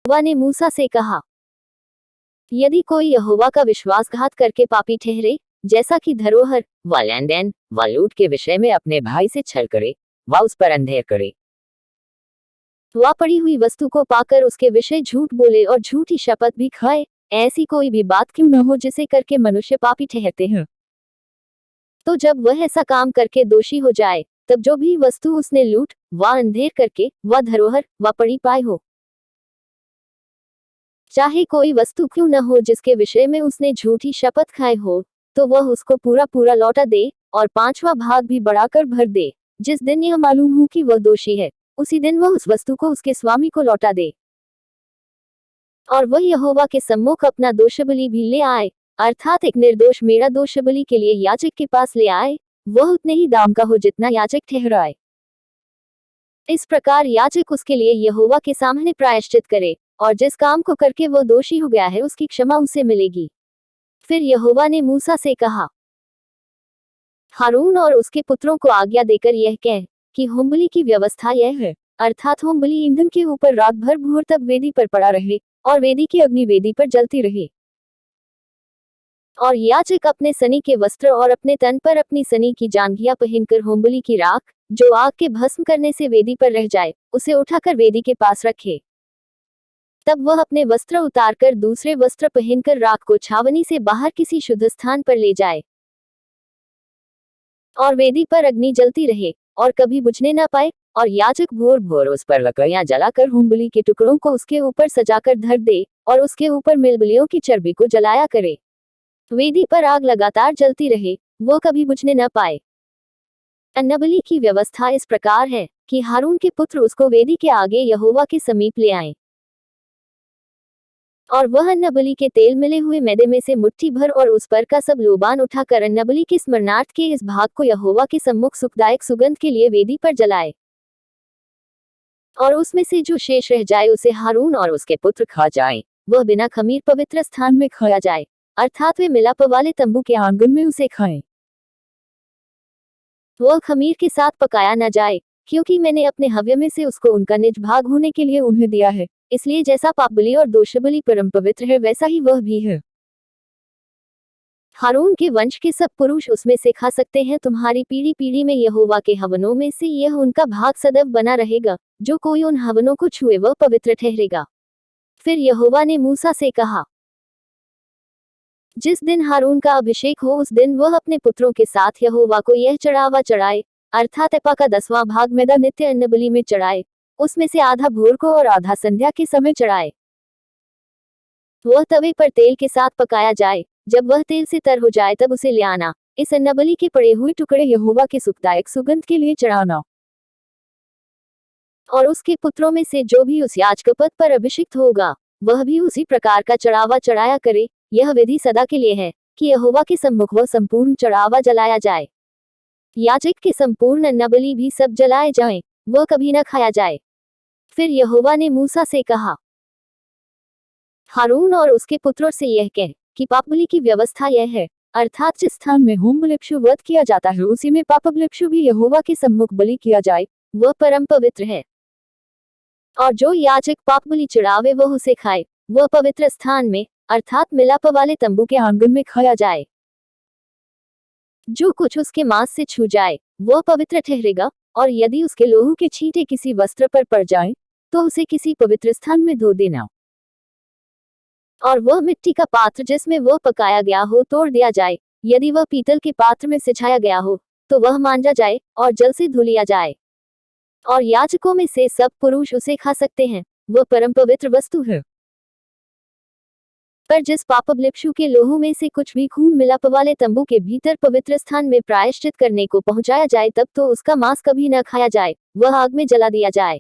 यहोवा ने मूसा से कहा, यदि कोई यहोवा का विश्वासघात करके पापी ठहरे, जैसा कि धरोहर व लेनदेन व लूट के विषय में अपने भाई से छल करे व उस पर अंधेर करे, व पड़ी हुई वस्तु को पाकर उसके विषय झूठ बोले और झूठी शपथ भी खाए, ऐसी कोई भी बात क्यों न हो जिसे करके मनुष्य पापी ठहरते हैं, तो जब वह ऐसा काम करके दोषी हो जाए, तब जो भी वस्तु उसने लूट व अंधेर करके व धरोहर व पड़ी पाए हो, चाहे कोई वस्तु क्यों न हो जिसके विषय में उसने झूठी शपथ खाए हो, तो वह उसको पूरा पूरा लौटा दे और 5वां भाग भी बढ़ाकर भर दे। जिस दिन यह मालूम हो कि वह दोषी है, उसी दिन वह उस वस्तु को उसके स्वामी को लौटा दे। और वह यहोवा के सम्मुख अपना दोषबलि भी ले आए, अर्थात एक निर्दोष मेरा दोषबलि के लिए याजक के पास ले आए, वह उतने ही दाम का हो जितना याजक ठहराए। इस प्रकार याजक उसके लिए यहोवा के सामने प्रायश्चित करे, और जिस काम को करके वह दोषी हो गया है उसकी क्षमा उसे मिलेगी। फिर यहोवा ने मूसा से कहा, हारून और उसके पुत्रों को आज्ञा देकर यह कह कि होमबलि की व्यवस्था यह है, अर्थात होमबलि ईंधन के ऊपर रात भर भोर तक वेदी पर पड़ा रहे और वेदी की अग्नि वेदी पर जलती रहे। और याजक अपने सनी के वस्त्र और अपने तन पर अपनी सनी की जांघिया पहनकर होमबलि की राख, जो आग के भस्म करने से वेदी पर रह जाए, उसे उठाकर वेदी के पास रखे। तब वह अपने वस्त्र उतारकर दूसरे वस्त्र पहनकर राख को छावनी से बाहर किसी शुद्ध स्थान पर ले जाए, और वेदी पर अग्नि जलती रहे और कभी बुझने न पाए। और याजक भोर भोर उस पर लकड़ियां जलाकर होमबलि के टुकड़ों को उसके ऊपर सजाकर धर दे और उसके ऊपर मेलबलियों की चर्बी को जलाया करे। वेदी पर आग लगातार जलती रहे, वो कभी बुझने न पाए। अन्नबलि की व्यवस्था इस प्रकार है कि हारून के पुत्र उसको वेदी के आगे यहोवा के समीप ले आए, और वह अन्नबलि के तेल मिले हुए मैदे में से मुट्ठी भर और उस पर का सब लोबान उठाकर अन्नबलि के स्मरणार्थ के इस भाग को यहोवा के सम्मुख सुखदायक सुगंध के लिए वेदी पर जलाए, और उसमें से जो शेष रह जाए उसे हारून और उसके पुत्र खा जाएं। वह बिना खमीर पवित्र स्थान में खाया जाए, अर्थात वे मिलाप वाले तंबू के आंगन में उसे खाएं। वह खमीर के साथ पकाया न जाए, क्योंकि मैंने अपने हव्य में से उसको उनका निज भाग होने के लिए उन्हें दिया है, इसलिए जैसा पापबलि और दोषबलि परम पवित्र है, वैसा ही वह भी है। हारून के वंश के सब पुरुष उसमें से खा सकते हैं। तुम्हारी पीढ़ी पीढ़ी में यहोवा के हवनों में से यह उनका भाग सदैव बना रहेगा। जो कोई उन हवनों को छुए वह पवित्र ठहरेगा। फिर यहोवा ने मूसा से कहा, जिस दिन हारून का अभिषेक हो उस दिन वह अपने पुत्रों के साथ यहोवा को यह चढ़ावा चढ़ाए, अर्थात एपा का 10वां भाग मैदा नित्य अन्नबलि में चढ़ाए। उसमें से आधा भोर को और आधा संध्या के समय चढ़ाए। वह तवे पर तेल के साथ पकाया जाए। जब वह तेल से तर हो जाए तब उसे ले आना। इस अन्नबलि के पड़े हुए टुकड़े यहोवा के सुखदायक सुगंध के लिए चढ़ाना। और उसके पुत्रों में से जो भी उस याजक पद पर अभिषिक्त होगा, वह भी उसी प्रकार का चढ़ावा चढ़ाया करे। यह विधि सदा के लिए है कि यहोवा के सम्मुख वह संपूर्ण चढ़ावा जलाया जाए। याजक के संपूर्ण अन्नबलि भी सब जलाए जाएं, वह कभी न खाया जाए। फिर यहोवा ने मूसा से कहा, हारून और उसके पुत्रों से यह कह कि पापबलि की व्यवस्था यह है, अर्थात जिस स्थान में होमबलिपशु वध किया जाता है उसी में पापबलिपशु भी यहोवा के सम्मुख बलि किया जाए, वह परम पवित्र है। और जो याजक पापबलि चढ़ावे वह उसे खाए, वह पवित्र स्थान में, अर्थात मिलाप वाले तंबू के आंगन में खाया जाए। जो कुछ उसके मांस से छू जाए वह पवित्र ठहरेगा, और यदि उसके लोहू के छींटे किसी वस्त्र पर पड़ जाएं, तो उसे किसी पवित्र स्थान में धो देना। और वह मिट्टी का पात्र जिसमें वह पकाया गया हो तोड़ दिया जाए। यदि वह पीतल के पात्र में सिंचाया गया हो तो वह मांजा जाए और जल से धो लिया जाए। और याजकों में से सब पुरुष उसे खा सकते हैं, वह परम पवित्र वस्तु है। पर जिस पापबलिपशु के लोहू में से कुछ भी खून मिलाप वाले तंबू के भीतर पवित्र स्थान में प्रायश्चित करने को पहुंचाया जाए, तब तो उसका मांस कभी न खाया जाए, वह आग में जला दिया जाए।